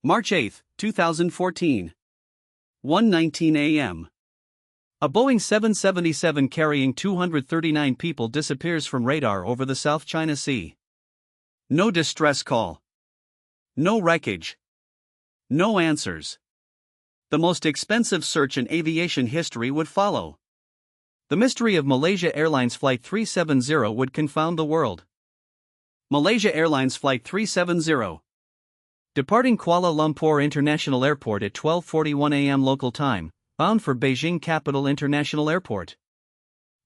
March 8, 2014. 1:19 a.m. A Boeing 777 carrying 239 people disappears from radar over the South China Sea. No distress call. No wreckage. No answers. The most expensive search in aviation history would follow. The mystery of Malaysia Airlines Flight 370 would confound the world. Malaysia Airlines Flight 370. Departing Kuala Lumpur International Airport at 12:41 a.m. local time, bound for Beijing Capital International Airport.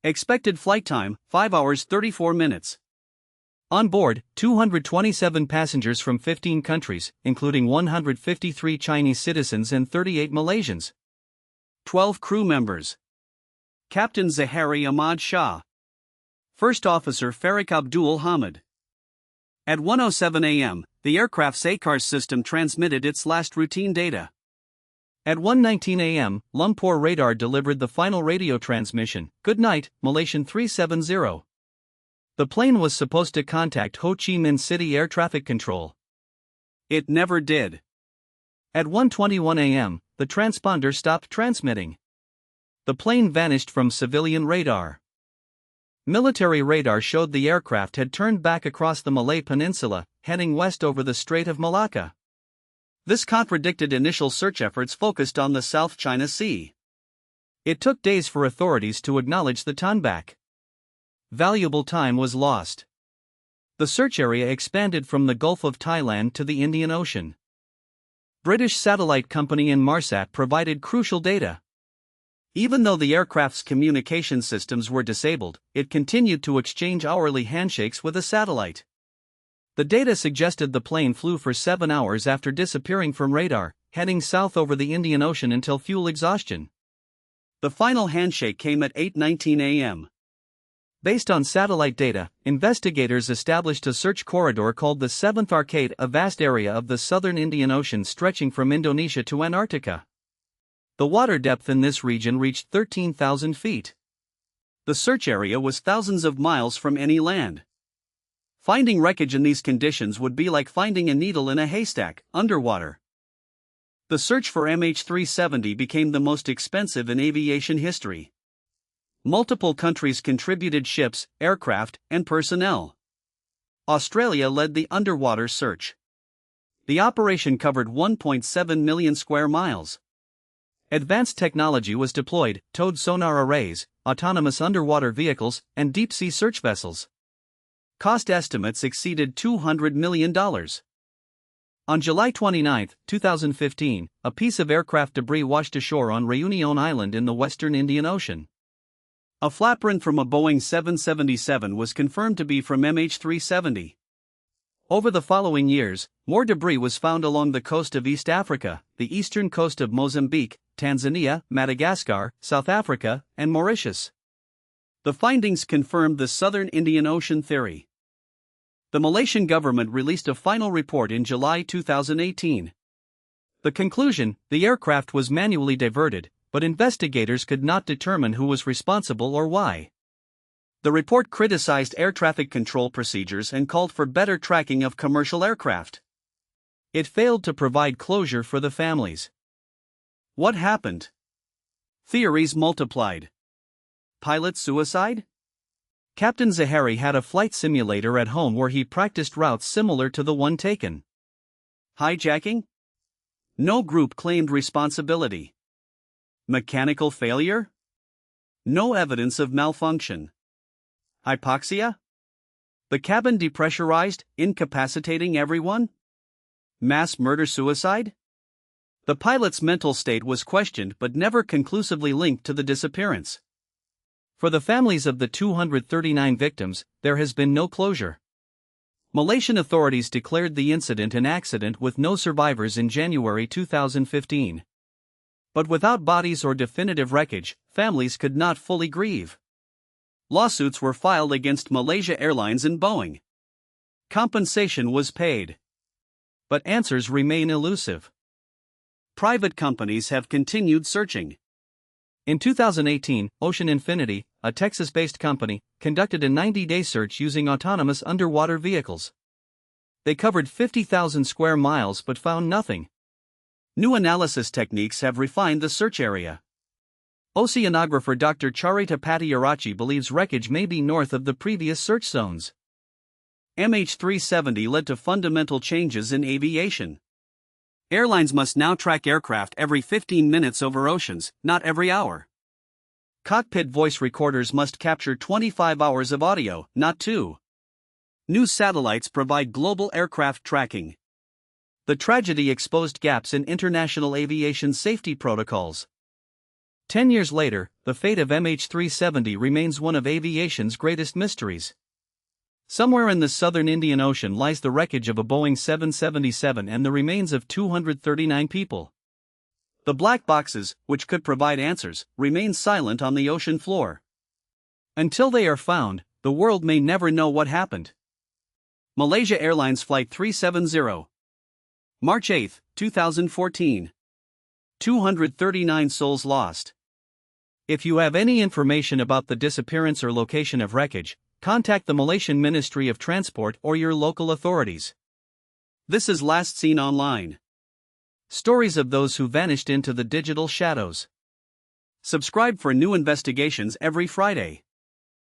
Expected flight time, 5 hours 34 minutes. On board, 227 passengers from 15 countries, including 153 Chinese citizens and 38 Malaysians. 12 crew members. Captain Zahari Ahmad Shah. First Officer Farik Abdul Hamid. At 1:07 a.m., the aircraft's ACARS system transmitted its last routine data. At 1:19 a.m., Lumpur radar delivered the final radio transmission, "Good night, Malaysian 370." The plane was supposed to contact Ho Chi Minh City Air Traffic Control. It never did. At 1:21 a.m., the transponder stopped transmitting. The plane vanished from civilian radar. Military radar showed the aircraft had turned back across the Malay Peninsula, heading west over the Strait of Malacca. This contradicted initial search efforts focused on the South China Sea. It took days for authorities to acknowledge the turn-back. Valuable time was lost. The search area expanded from the Gulf of Thailand to the Indian Ocean. British satellite company Inmarsat provided crucial data. Even though the aircraft's communication systems were disabled, it continued to exchange hourly handshakes with a satellite. The data suggested the plane flew for 7 hours after disappearing from radar, heading south over the Indian Ocean until fuel exhaustion. The final handshake came at 8:19 a.m. Based on satellite data, investigators established a search corridor called the Seventh Arcade, a vast area of the southern Indian Ocean stretching from Indonesia to Antarctica. The water depth in this region reached 13,000 feet. The search area was thousands of miles from any land. Finding wreckage in these conditions would be like finding a needle in a haystack, underwater. The search for MH370 became the most expensive in aviation history. Multiple countries contributed ships, aircraft, and personnel. Australia led the underwater search. The operation covered 1.7 million square miles. Advanced technology was deployed: towed sonar arrays, autonomous underwater vehicles, and deep-sea search vessels. Cost estimates exceeded $200 million. On July 29, 2015, a piece of aircraft debris washed ashore on Réunion Island in the western Indian Ocean. A flapprint from a Boeing 777 was confirmed to be from MH370. Over the following years, more debris was found along the coast of East Africa, the eastern coast of Mozambique, Tanzania, Madagascar, South Africa, and Mauritius. The findings confirmed the Southern Indian Ocean theory. The Malaysian government released a final report in July 2018. The conclusion: the aircraft was manually diverted, but investigators could not determine who was responsible or why. The report criticized air traffic control procedures and called for better tracking of commercial aircraft. It failed to provide closure for the families. What happened? Theories multiplied. Pilot suicide? Captain Zahari had a flight simulator at home where he practiced routes similar to the one taken. Hijacking? No group claimed responsibility. Mechanical failure? No evidence of malfunction. Hypoxia? The cabin depressurized, incapacitating everyone? Mass murder-suicide? The pilot's mental state was questioned but never conclusively linked to the disappearance. For the families of the 239 victims, there has been no closure. Malaysian authorities declared the incident an accident with no survivors in January 2015. But without bodies or definitive wreckage, families could not fully grieve. Lawsuits were filed against Malaysia Airlines and Boeing. Compensation was paid. But answers remain elusive. Private companies have continued searching. In 2018, Ocean Infinity, a Texas-based company, conducted a 90-day search using autonomous underwater vehicles. They covered 50,000 square miles but found nothing. New analysis techniques have refined the search area. Oceanographer Dr. Charita Pattiarachi believes wreckage may be north of the previous search zones. MH370 led to fundamental changes in aviation. Airlines must now track aircraft every 15 minutes over oceans, not every hour. Cockpit voice recorders must capture 25 hours of audio, not 2. New satellites provide global aircraft tracking. The tragedy exposed gaps in international aviation safety protocols. 10 years later, the fate of MH370 remains one of aviation's greatest mysteries. Somewhere in the southern Indian Ocean lies the wreckage of a Boeing 777 and the remains of 239 people. The black boxes, which could provide answers, remain silent on the ocean floor. Until they are found, the world may never know what happened. Malaysia Airlines Flight 370. March 8, 2014. 239 souls lost. If you have any information about the disappearance or location of wreckage, contact the Malaysian Ministry of Transport or your local authorities. This is Last Seen Online. Stories of those who vanished into the digital shadows. Subscribe for new investigations every Friday.